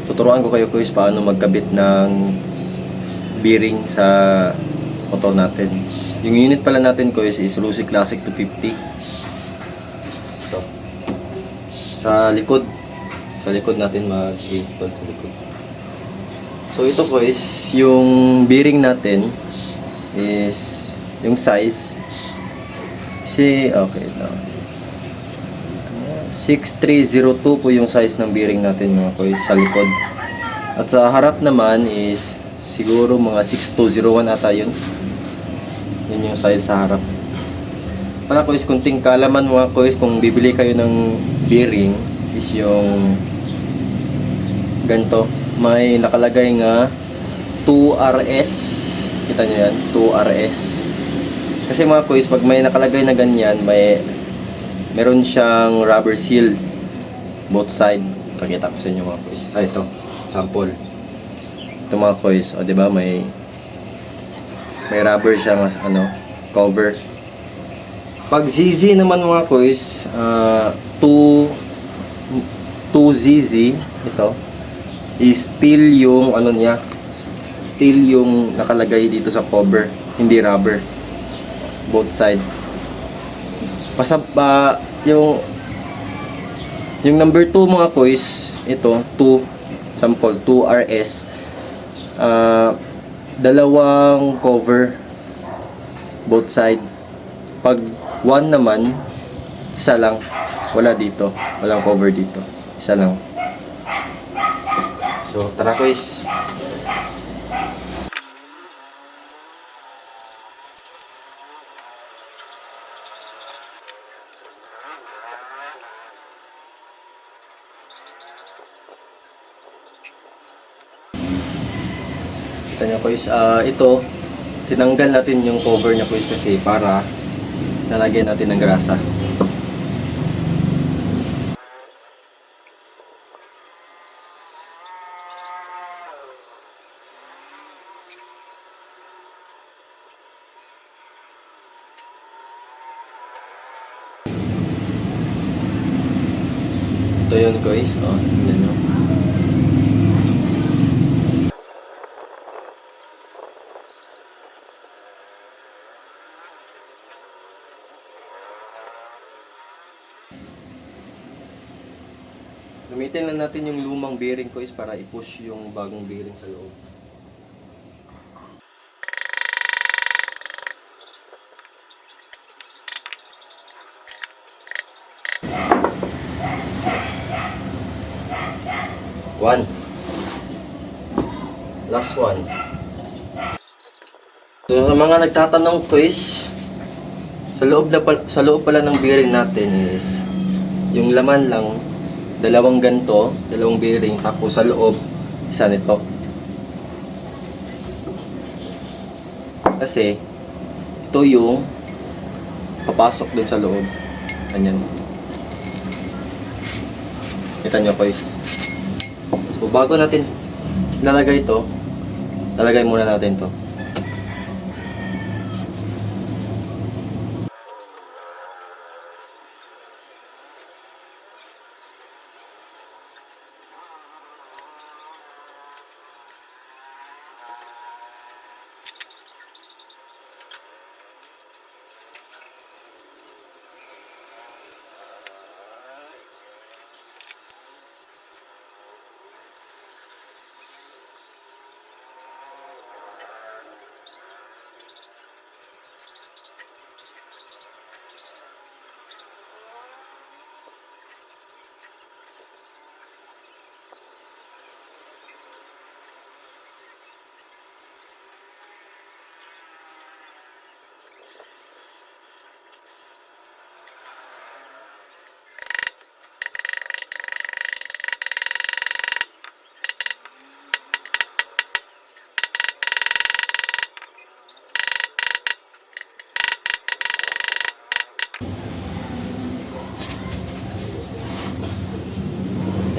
tuturuan ko kayo guys paano magkabit ng bearing sa motor natin. Yung unit pala natin guys is Lucy Classic 250. So, sa likod natin mag-install sa likod. So ito guys, yung bearing natin is yung size okay na 6302 po yung size ng bearing natin mga guys sa likod. At sa harap naman is siguro mga 6201 ata yun. Yun yung size sa harap. Para guys, kunting kaalaman mga guys, kung bibili kayo ng bearing is yung ganito. May nakalagay nga 2RS. Kita nyo yan? 2RS. Kasi mga guys, pag may nakalagay na ganyan, meron siyang rubber seal both side. Pakita ko sa inyo mga guys. Ito, sample. Ito mga guys, o diba may rubber siyang cover. Pag ZZ naman mga guys, 2ZZ ito is steel yung steel yung nakalagay dito sa cover, hindi rubber. Both side. Yung number 2 mga guys, ito 2 sample 2RS, dalawang cover both side. Pag 1 naman, isa lang, wala dito, walang cover dito, isa lang. So tara guys. Kita nyo guys, ito tinanggal natin yung cover niya guys kasi para lalagyan natin ng grasa. Ito yun guys, tignan nyo. Gamitin lang natin yung lumang bearing guys para i-push yung bagong bearing sa loob. One. Last one. So sa mga nagtatanong guys, sa loob pala ng bearing natin is yung laman lang dalawang ganto, dalawang bearing, tapos sa loob isa nito. Kasi ito yung papasok dun sa loob. Ganyan. Kita nyo guys. So bago natin lalagay ito, lalagay muna natin to.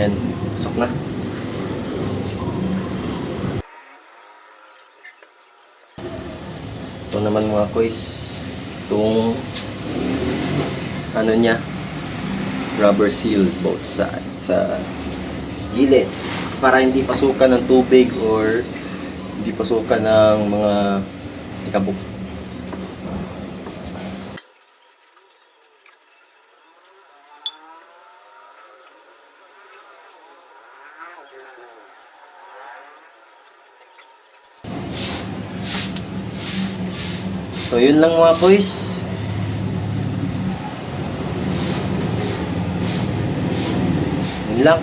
Yan, pasok na. Ito naman mga guys, itong ano niya, rubber seal both sides sa gilid para hindi pasukan ng tubig or hindi pasukan ng mga tikabok. So yun lang mga boys. Yun lang.